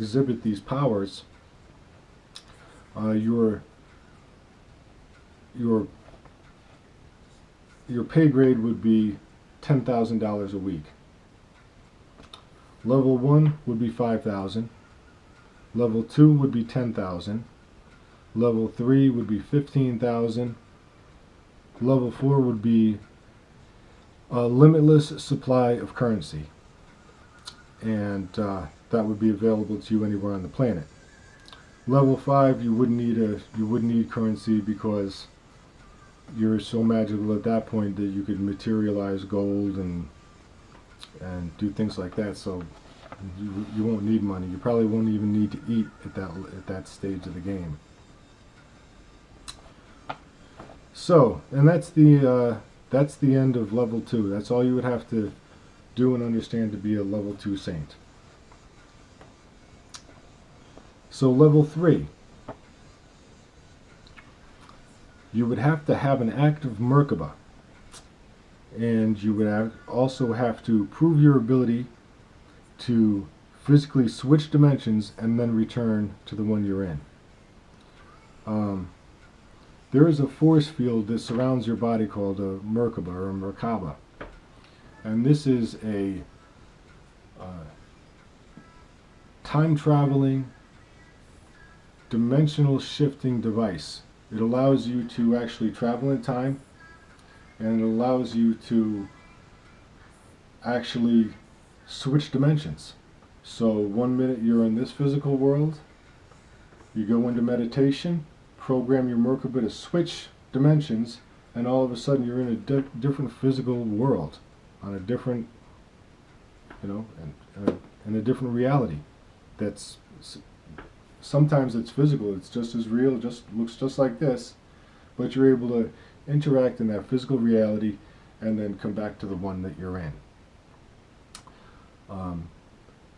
exhibit these powers, your pay grade would be $10,000 a week. Level 1 would be $5,000. Level 2 would be $10,000. Level 3 would be $15,000. Level 4 would be a limitless supply of currency, and that would be available to you anywhere on the planet. Level 5, you wouldn't need currency, because you're so magical at that point that you could materialize gold and do things like that. So you won't need money. You probably won't even need to eat at that stage of the game. So, and that's the end of level 2. That's all you would have to do and understand to be a level 2 saint. So level 3, you would have to have an active Merkaba, and you would also have to prove your ability to physically switch dimensions and then return to the one you're in. There is a force field that surrounds your body called a Merkaba or a Merkaba, and this is a time-traveling, dimensional shifting device. It allows you to actually travel in time, and it allows you to actually switch dimensions. So 1 minute you're in this physical world, you go into meditation, program your Merkaba to switch dimensions, and all of a sudden you're in a different physical world, on a different, in a different reality. That's sometimes it's physical, it's just as real, just looks just like this, but you're able to interact in that physical reality and then come back to the one that you're in.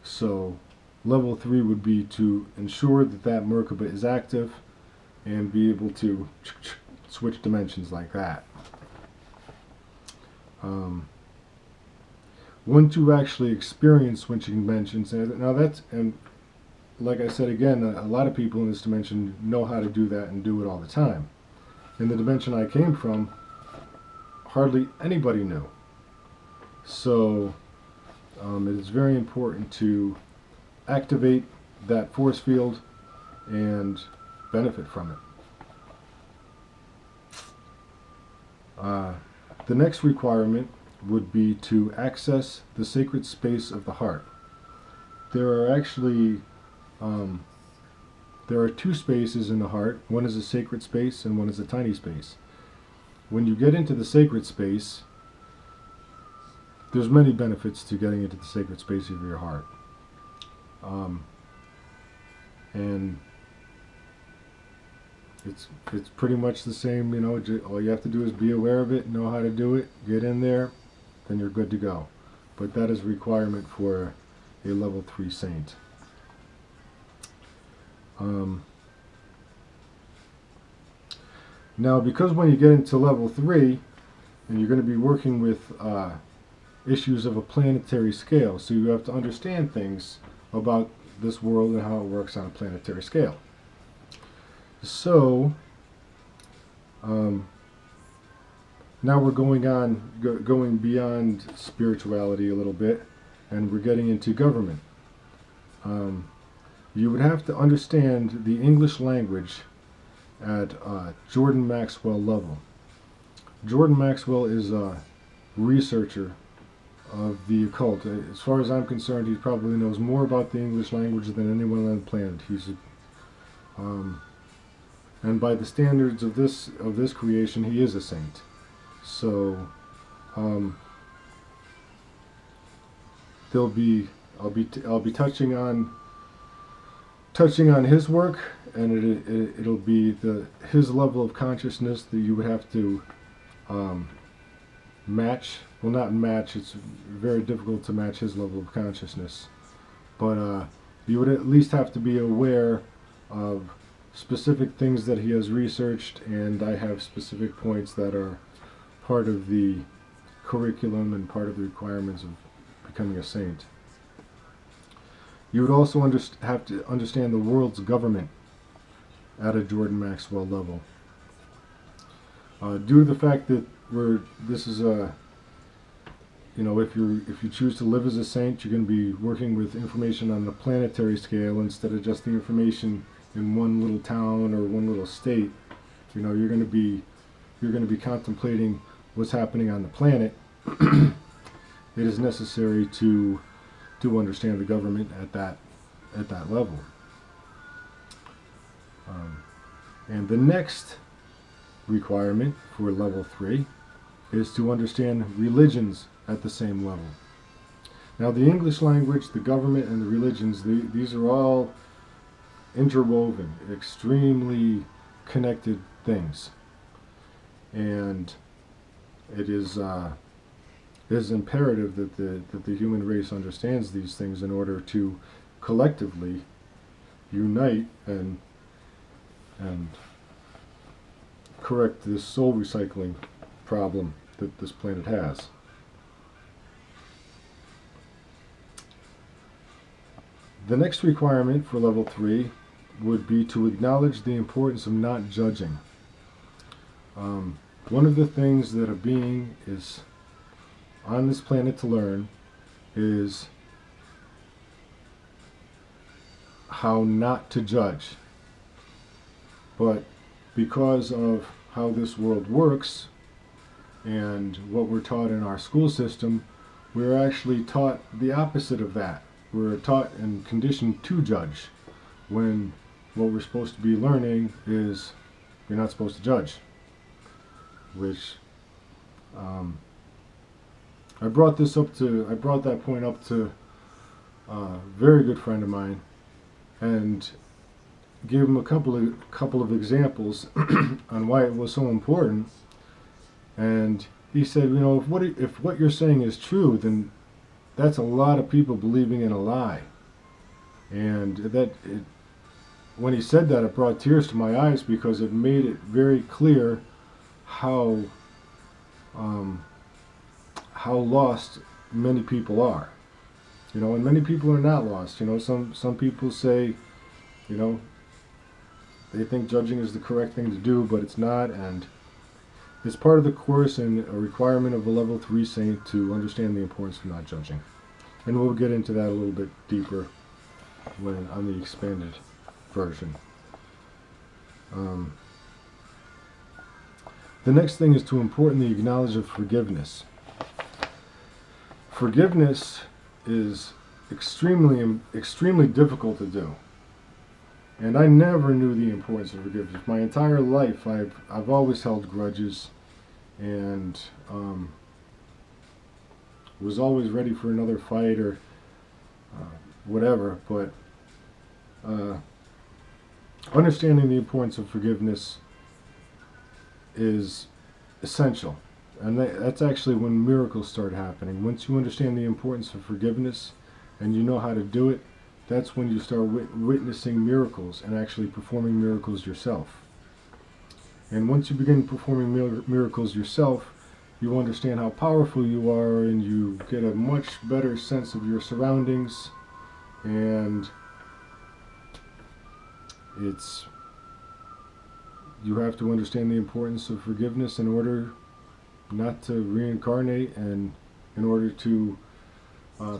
So level 3 would be to ensure that Merkaba is active and be able to switch dimensions like that. Once you actually experience switching dimensions, and like I said again, a lot of people in this dimension know how to do that and do it all the time. In the dimension I came from, hardly anybody knew. So it is very important to activate that force field and benefit from it. The next requirement would be to access the sacred space of the heart. There are actually there are 2 spaces in the heart. One is a sacred space and one is a tiny space. When you get into the sacred space, there's many benefits to getting into the sacred space of your heart. And it's pretty much the same, all you have to do is be aware of it, know how to do it, get in there, then you're good to go. But that is a requirement for a level 3 saint. Now, because when you get into level 3, and you're going to be working with issues of a planetary scale, so you have to understand things about this world and how it works on a planetary scale. So now we're going beyond spirituality a little bit, and we're getting into government. You would have to understand the English language at Jordan Maxwell level. Jordan Maxwell is a researcher of the occult. As far as I'm concerned, he probably knows more about the English language than anyone on the planet. And by the standards of this creation, he is a saint. So I'll be touching on his work, and it'll be his level of consciousness that you would have to match. Well, not match. It's very difficult to match his level of consciousness, but you would at least have to be aware of specific things that he has researched, and I have specific points that are part of the curriculum and part of the requirements of becoming a saint. You would also have to understand the world's government at a Jordan Maxwell level. Due to the fact that this is a, if you choose to live as a saint, you're going to be working with information on the planetary scale instead of just the information in one little town or one little state. You're going to be contemplating what's happening on the planet. It is necessary to understand the government at that level. And the next requirement for level 3 is to understand religions at the same level. Now, the English language, the government, and the religions, these are all interwoven, extremely connected things. And it is imperative that the human race understands these things in order to collectively unite and correct this soul recycling problem that this planet has. The next requirement for level 3 would be to acknowledge the importance of not judging. One of the things that a being is on this planet to learn is how not to judge. But because of how this world works and what we're taught in our school system, we're actually taught the opposite of that. We're taught and conditioned to judge, when what we're supposed to be learning is you're not supposed to judge. Which I brought that point up to a very good friend of mine, and gave him a couple of examples on why it was so important. And he said, if what you're saying is true, then that's a lot of people believing in a lie. And when he said that, it brought tears to my eyes, because it made it very clear how lost many people are. And many people are not lost. Some people say, they think judging is the correct thing to do, but it's not, and it's part of the course and a requirement of a level 3 saint to understand the importance of not judging. And we'll get into that a little bit deeper on the expanded version. The next thing is to importantly acknowledge of forgiveness. Forgiveness is extremely difficult to do. And I never knew the importance of forgiveness. My entire life, I've always held grudges, and was always ready for another fight or whatever. But understanding the importance of forgiveness is essential, and that's actually when miracles start happening. Once you understand the importance of forgiveness and you know how to do it, that's when you start witnessing miracles and actually performing miracles yourself. And once you begin performing miracles yourself, you understand how powerful you are, and you get a much better sense of your surroundings. And you have to understand the importance of forgiveness in order not to reincarnate, and in order to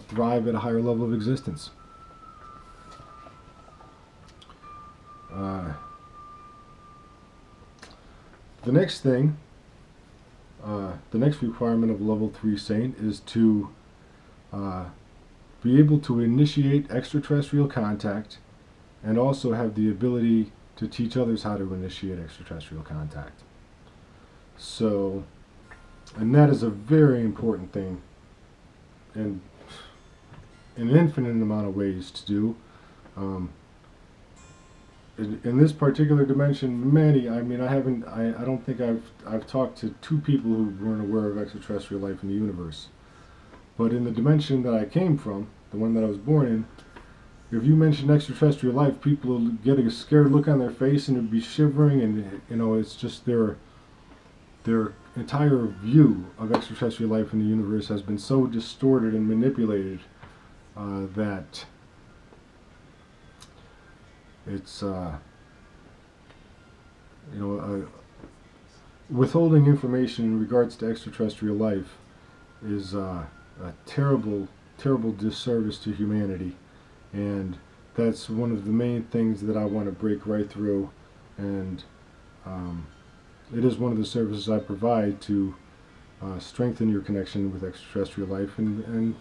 thrive at a higher level of existence. The next thing, the next requirement of level 3 saint is to be able to initiate extraterrestrial contact, and also have the ability to teach others how to initiate extraterrestrial contact. So, and that is a very important thing, and an infinite amount of ways to do. In this particular dimension, I don't think I've talked to 2 people who weren't aware of extraterrestrial life in the universe. But in the dimension that I came from, the one that I was born in, if you mention extraterrestrial life, people will get a scared look on their face and it'd be shivering, and it's just their entire view of extraterrestrial life in the universe has been so distorted and manipulated that It's withholding information in regards to extraterrestrial life is a terrible, terrible disservice to humanity, and that's one of the main things that I want to break right through. And it is one of the services I provide to strengthen your connection with extraterrestrial life, and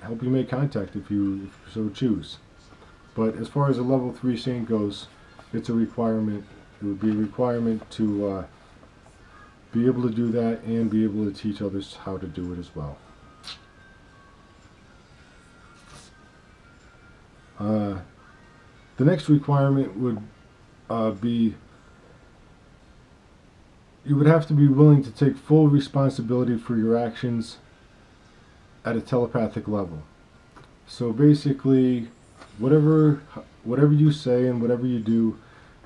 help you make contact if you so choose. But as far as a level 3 saint goes, it's a requirement. It would be a requirement to be able to do that and be able to teach others how to do it as well. The next requirement would be you would have to be willing to take full responsibility for your actions at a telepathic level. So basically, whatever you say and whatever you do,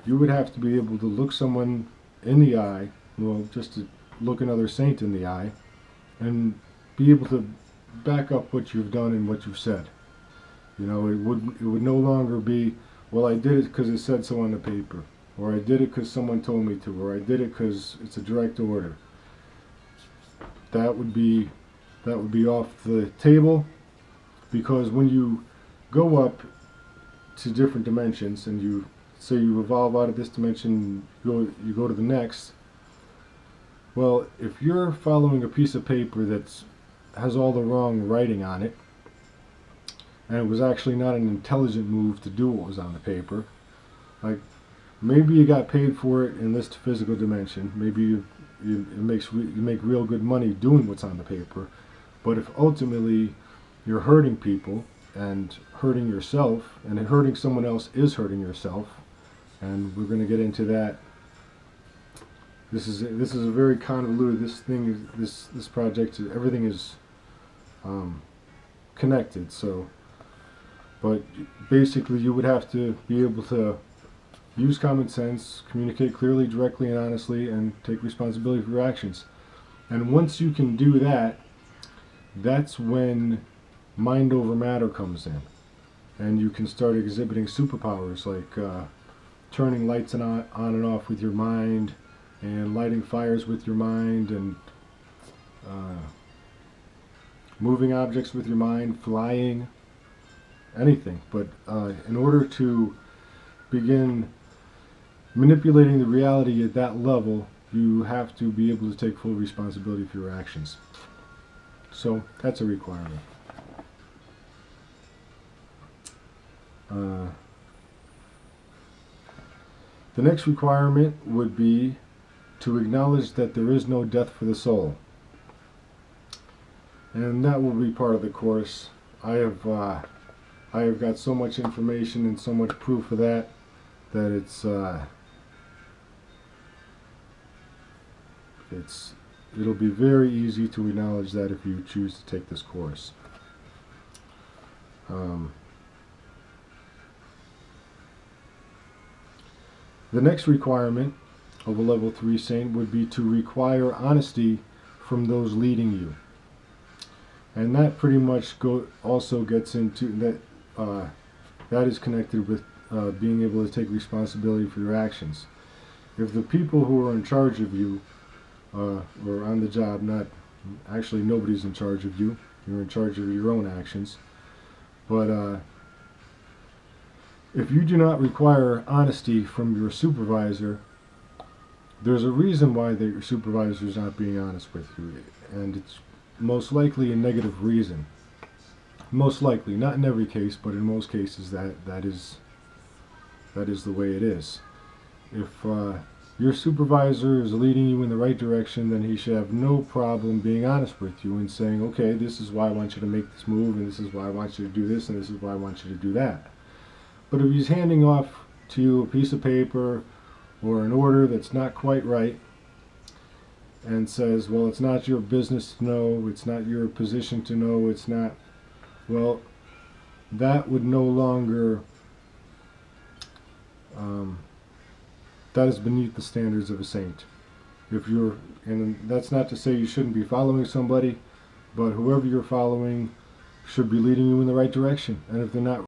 you would have to be able to look someone in the eye, well, just to look another saint in the eye, and be able to back up what you've done and what you've said. You know, it would no longer be, well, I did it because it said so on the paper, or I did it because someone told me to, or I did it because it's a direct order. That would be off the table, because when you go up to different dimensions and you say you evolve out of this dimension, you go to the next. Well, if you're following a piece of paper that has all the wrong writing on it, and it was actually not an intelligent move to do what was on the paper, like maybe you got paid for it in this physical dimension, maybe you make real good money doing what's on the paper, but if ultimately you're hurting people and hurting yourself, and hurting someone else is hurting yourself, and we're going to get into that. This is a very convoluted. This project, everything is connected. So, but basically, you would have to be able to use common sense, communicate clearly, directly, and honestly, and take responsibility for your actions. And once you can do that, that's when mind over matter comes in, and you can start exhibiting superpowers like turning lights on and off with your mind, and lighting fires with your mind, and moving objects with your mind, flying, anything. But in order to begin manipulating the reality at that level, you have to be able to take full responsibility for your actions. So that's a requirement. The next requirement would be to acknowledge that there is no death for the soul, and that will be part of the course. I have got so much information and so much proof of that it'll be very easy to acknowledge that if you choose to take this course. The next requirement of a level 3 saint would be to require honesty from those leading you. And that pretty much also gets into that. That is connected with being able to take responsibility for your actions. If the people who are in charge of you, or on the job, actually nobody's in charge of you, you're in charge of your own actions, but if you do not require honesty from your supervisor, there's a reason why your supervisor is not being honest with you, and it's most likely a negative reason. Most likely, not in every case, but in most cases that is the way it is. If your supervisor is leading you in the right direction, then he should have no problem being honest with you and saying, okay, this is why I want you to make this move, and this is why I want you to do this, and this is why I want you to do that. But if he's handing off to you a piece of paper or an order that's not quite right, and says, well, it's not your business to know, it's not your position to know, it's not, well, that would no longer, that is beneath the standards of a saint. And that's not to say you shouldn't be following somebody, but whoever you're following should be leading you in the right direction. And if they're not